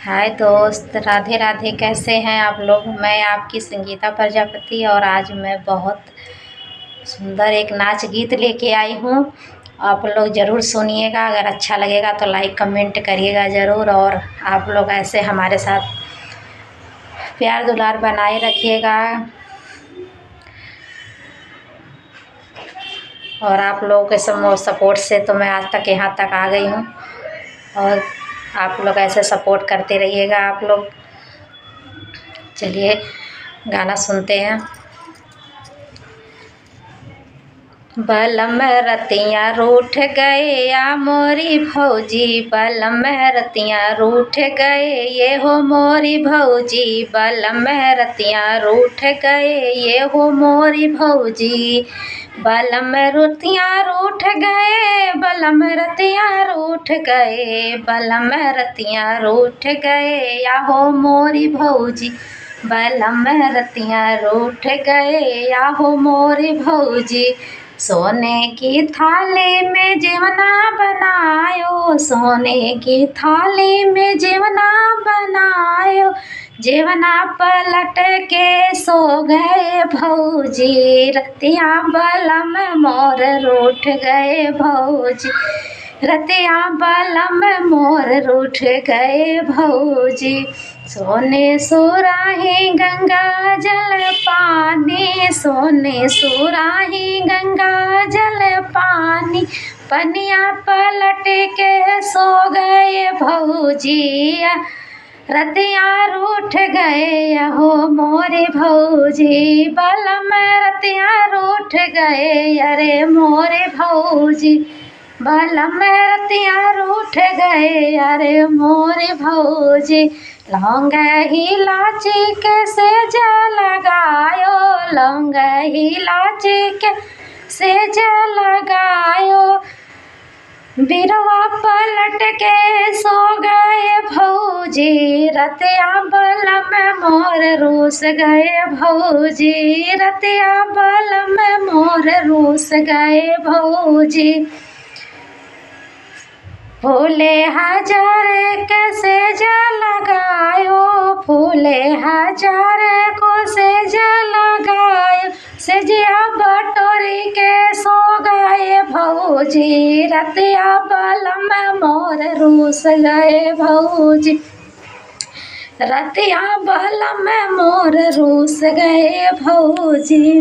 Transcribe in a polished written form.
हाय दोस्त, राधे राधे। कैसे हैं आप लोग। मैं आपकी संगीता प्रजापति और आज मैं बहुत सुंदर एक नाच गीत लेके आई हूँ। आप लोग ज़रूर सुनिएगा। अगर अच्छा लगेगा तो लाइक कमेंट करिएगा ज़रूर। और आप लोग ऐसे हमारे साथ प्यार दुलार बनाए रखिएगा। और आप लोगों के सपोर्ट से तो मैं आज तक यहाँ तक आ गई हूँ। और आप लोग ऐसे सपोर्ट करते रहिएगा। आप लोग चलिए गाना सुनते हैं। बलम रतियाँ रूठ गए या मोरी भौजी, बलम रतियाँ रूठ गए ये हो मोरी भौजी, बलम रतियाँ रूठ गए ये हो मोरी भौजी। बलम रतियाँ रूठ गए, बलम रतियाँ रूठ गए, बलम रतियाँ रूठ गए या हो मोरी भौजी, बलम रतियाँ रूठ गए या हो मोरी भौजी। सोने की थाली में जेवना बनायो, सोने की थाली में जेवना बनायो, जेवना पलट के सो गए भौजी, रतिया बलम मोर रूठ गए भौजी, रतिया बलम मोर रूठ गए भौजी। सोने सुराही गंगा जल पानी, सोने सुराही गंगा जल पानी, पनिया पलट के सो गए भौजी, रतिया रूठ गए हो मोरे भौजी, बलम रतिया रूठ गए अरे मोरे भौजी, बलम रतिया रूठ गए अरे मोरे भौजी। लौंग इलाची के सेज लगायो, लौंग इलाची के सेज लगायो, बिरवा पलट के सो गए भौजी, रतिया बलम मोर रूस गए भौजी, रतिया बलम मोर रूस गए भौजी। फूले हजार के सेज लगायो, फूले हजार को सेज लगायो, सेजिया बटोरी के सो गए भौजी, रतिया बलम मोर रूस गए भौजी, रतिया बलम मोर रूस गए भौजी।